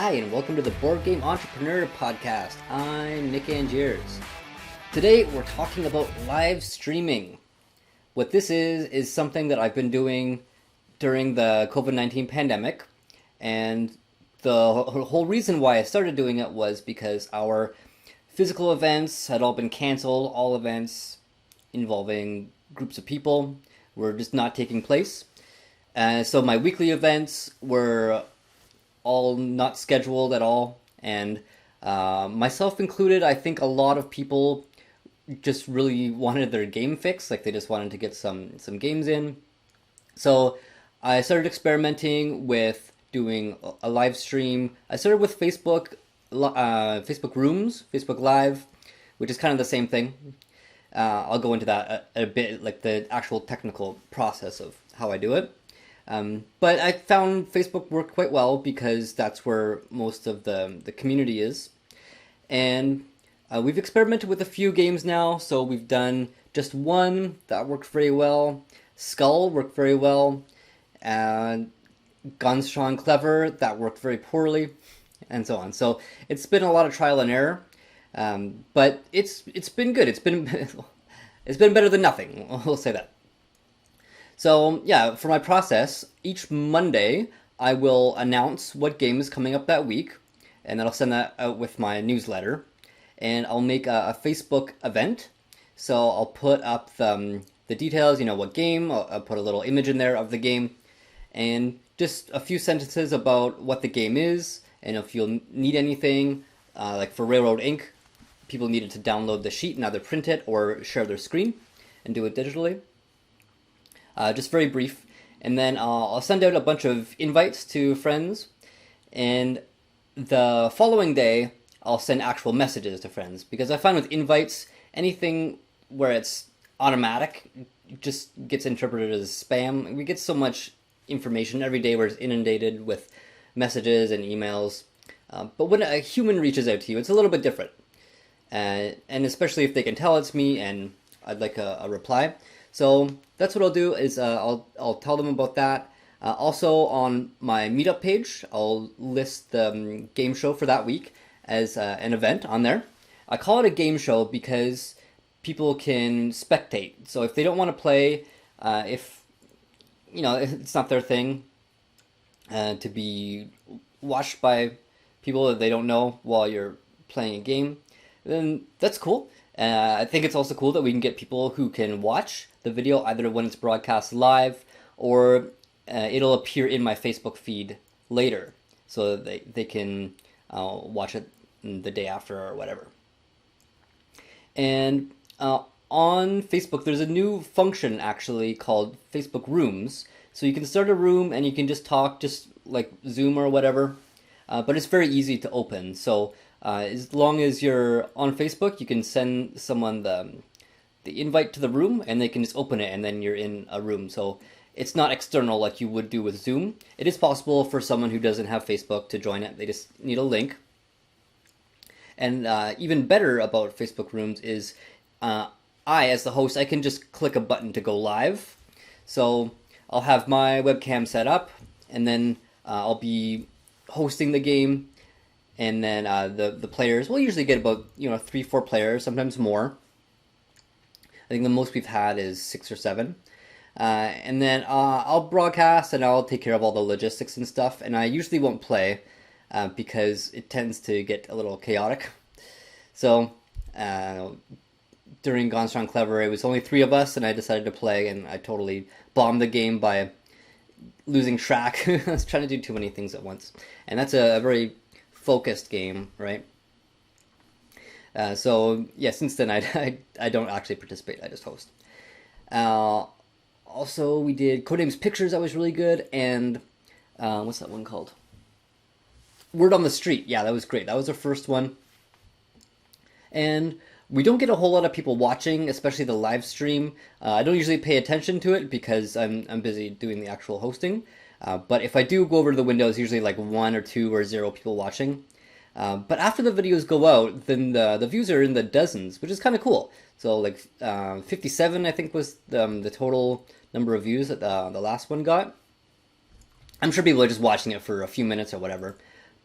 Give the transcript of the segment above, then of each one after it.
Hi, and welcome to the Board Game Entrepreneur Podcast. I'm Nick Angiers. Today, we're talking about live streaming. What this is something that I've been doing during the COVID-19 pandemic, and the whole reason why I started doing it was because our physical events had all been canceled. All events involving groups of people were just not taking place. So my weekly events were all not scheduled at all, and myself included. I think a lot of people just really wanted their game fix, like they just wanted to get some games in. So I started experimenting with doing a live stream. I started with Facebook Rooms, Facebook Live, which is kind of the same thing. I'll go into that a bit, like the actual technical process of how I do it. But I found Facebook worked quite well because that's where most of the community is. And we've experimented with a few games now. So we've done just one that worked very well. Skull worked very well. And Gone Strong Clever, that worked very poorly. And so on. So it's been a lot of trial and error. But it's been good. It's been better than nothing. We'll say that. So yeah, for my process, each Monday I will announce what game is coming up that week, and then I'll send that out with my newsletter. And I'll make a Facebook event. So I'll put up the details, what game, I'll put a little image in there of the game, and just a few sentences about what the game is, and if you'll need anything, like for Railroad Inc., people needed to download the sheet and either print it or share their screen and do it digitally. Just very brief, and then I'll send out a bunch of invites to friends, and the following day I'll send actual messages to friends, because I find with invites, anything where it's automatic just gets interpreted as spam. We get so much information every day, we're inundated with messages and emails, but when a human reaches out to you, it's a little bit different, and especially if they can tell it's me and I'd like a reply. So that's what I'll do is I'll tell them about that. Also on my meetup page, I'll list the game show for that week as an event on there. I call it a game show because people can spectate. So if they don't want to play, if it's not their thing to be watched by people that they don't know while you're playing a game, then that's cool. I think it's also cool that we can get people who can watch the video either when it's broadcast live or it'll appear in my Facebook feed later, so that they can watch it the day after or whatever. And on Facebook, there's a new function actually called Facebook Rooms. So you can start a room and you can just talk, just like Zoom or whatever, but it's very easy to open. So as long as you're on Facebook, you can send someone the invite to the room and they can just open it and then you're in a room. So it's not external like you would do with Zoom. It is possible for someone who doesn't have Facebook to join it. They just need a link. And even better about Facebook Rooms is I, as the host, I can just click a button to go live. So I'll have my webcam set up, and then I'll be hosting the game. And then the players, we'll usually get about 3-4 players, sometimes more. I think the most we've had is 6 or 7. And then I'll broadcast and I'll take care of all the logistics and stuff. And I usually won't play because it tends to get a little chaotic. So during Gone Strong Clever, it was only 3 of us, and I decided to play, and I totally bombed the game by losing track. I was trying to do too many things at once, and that's a very focused game, right? So yeah, since then I don't actually participate, I just host. Also, we did Codenames Pictures, that was really good, and what's that one called? Word on the Street, yeah, that was great. That was our first one. And we don't get a whole lot of people watching, especially the live stream. I don't usually pay attention to it because I'm busy doing the actual hosting. But if I do go over to the window, it's usually like 1 or 2 or 0 people watching. But after the videos go out, then the views are in the dozens, which is kind of cool. So like 57, I think, was the total number of views that the last one got. I'm sure people are just watching it for a few minutes or whatever.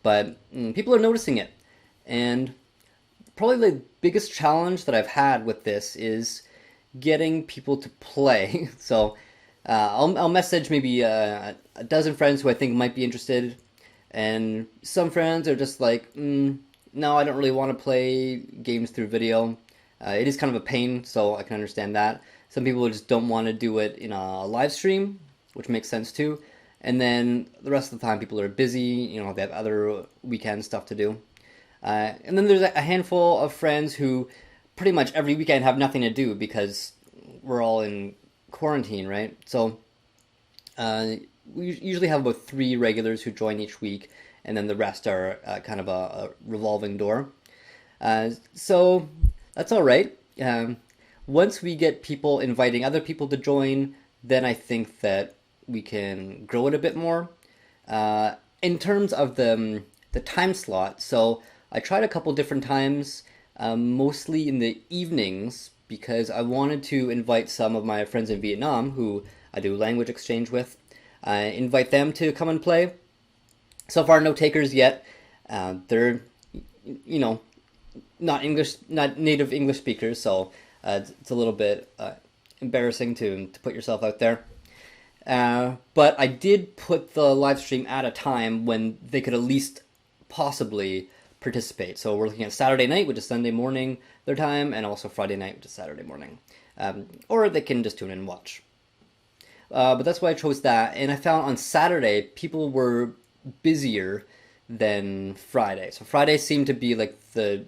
but people are noticing it. And probably the biggest challenge that I've had with this is getting people to play. So I'll message maybe a dozen friends who I think might be interested, and some friends are just like, no, I don't really want to play games through video. It is kind of a pain, so I can understand that. Some people just don't want to do it in a live stream, which makes sense too. And then the rest of the time, people are busy. They have other weekend stuff to do. And then there's a handful of friends who pretty much every weekend have nothing to do because we're all in quarantine, right? So we usually have about 3 regulars who join each week, and then the rest are kind of a revolving door. So that's all right. Once we get people inviting other people to join, then I think that we can grow it a bit more. In terms of the time slot, so I tried a couple different times, mostly in the evenings, because I wanted to invite some of my friends in Vietnam who I do language exchange with, invite them to come and play. So far, no takers yet. They're, not native English speakers, so it's a little bit embarrassing to put yourself out there. But I did put the live stream at a time when they could at least possibly participate. So we're looking at Saturday night, which is Sunday morning their time, and also Friday night, which is Saturday morning. Or they can just tune in and watch. But that's why I chose that. And I found on Saturday, people were busier than Friday. So Friday seemed to be like the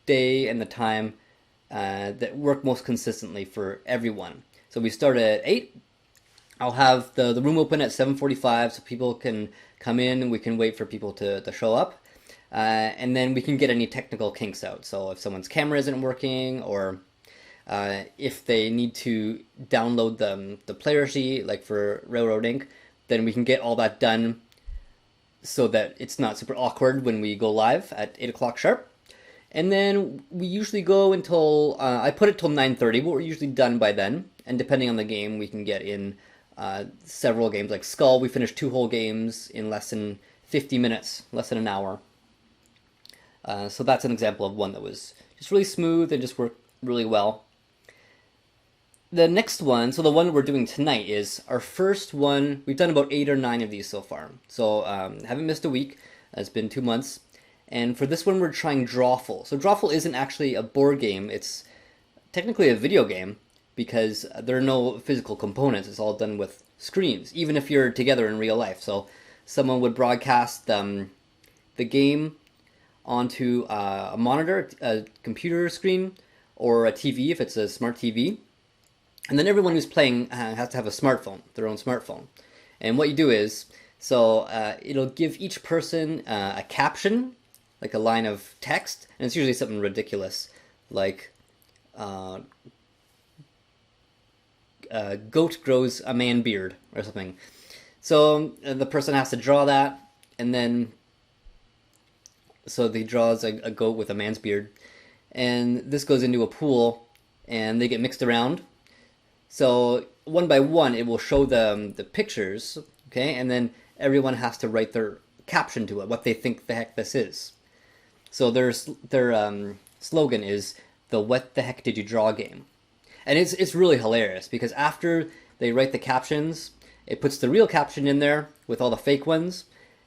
day and the time that worked most consistently for everyone. So we start at 8. I'll have the room open at 7:45 so people can come in and we can wait for people to show up. And then we can get any technical kinks out. So if someone's camera isn't working, or if they need to download the player sheet, like for Railroad Inc., then we can get all that done so that it's not super awkward when we go live at 8 o'clock sharp. And then we usually go until, I put it till 9:30, but we're usually done by then. And depending on the game, we can get in several games. Like Skull, we finished 2 whole games in less than 50 minutes, less than an hour. So that's an example of one that was just really smooth and just worked really well. The next one, so the one we're doing tonight, is our first one. We've done about 8 or 9 of these so far. So haven't missed a week. It's been 2 months. And for this one, we're trying Drawful. So Drawful isn't actually a board game. It's technically a video game because there are no physical components. It's all done with screens, even if you're together in real life. So someone would broadcast the game onto a monitor, a computer screen, or a TV if it's a smart TV. And then everyone who's playing has to have a smartphone, their own smartphone. And what you do is, so it'll give each person a caption, like a line of text, and it's usually something ridiculous, like goat grows a man beard, or something. So the person has to draw that, and then so he draws a goat with a man's beard, and this goes into a pool, and they get mixed around. So one by one, it will show them the pictures, okay, and then everyone has to write their caption to it, what they think the heck this is. So their slogan is the "What the heck did you draw" game, and it's really hilarious because after they write the captions, it puts the real caption in there with all the fake ones,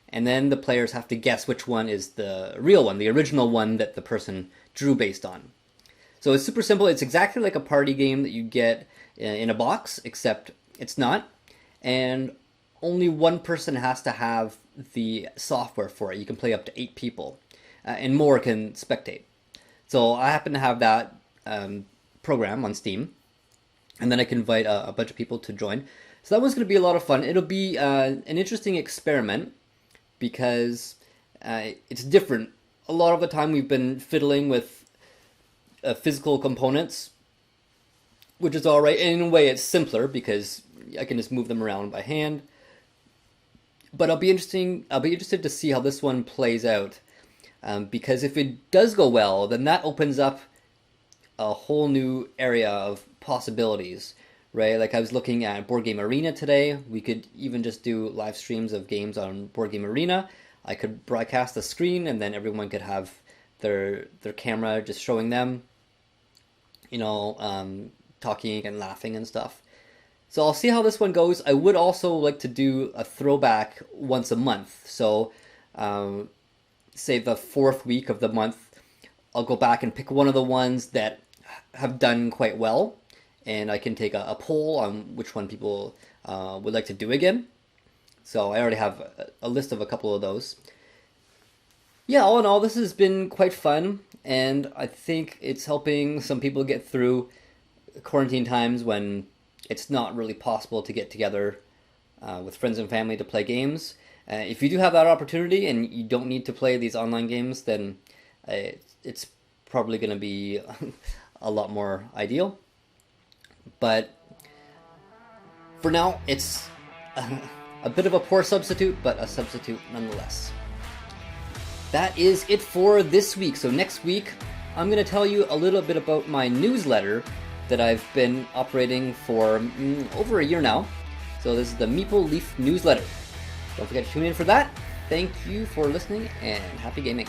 and then the players have to guess which one is the real one, the original one that the person drew based on. So it's super simple. It's exactly like a party game that you get in a box, except it's not. And only one person has to have the software for it. You can play up to 8 people, and more can spectate. So I happen to have that program on Steam, and then I can invite a bunch of people to join. So that one's going to be a lot of fun. It'll be an interesting experiment because it's different. A lot of the time we've been fiddling with physical components, which is all right. And in a way, it's simpler because I can just move them around by hand. But I'll be interested to see how this one plays out, because if it does go well, then that opens up a whole new area of possibilities, right? Like I was looking at Board Game Arena today. We could even just do live streams of games on Board Game Arena, I could broadcast the screen, and then everyone could have their camera just showing them, talking and laughing and stuff. So I'll see how this one goes. I would also like to do a throwback once a month. So say the 4th week of the month, I'll go back and pick one of the ones that have done quite well, and I can take a poll on which one people would like to do again. So I already have a list of a couple of those. Yeah, all in all, this has been quite fun, and I think it's helping some people get through quarantine times when it's not really possible to get together with friends and family to play games. If you do have that opportunity and you don't need to play these online games, then it's probably going to be a lot more ideal. But for now, it's a bit of a poor substitute, but a substitute nonetheless. That is it for this week. So next week, I'm going to tell you a little bit about my newsletter that I've been operating for over a year now. So this is the Meeple Leaf newsletter. Don't forget to tune in for that. Thank you for listening, and happy gaming.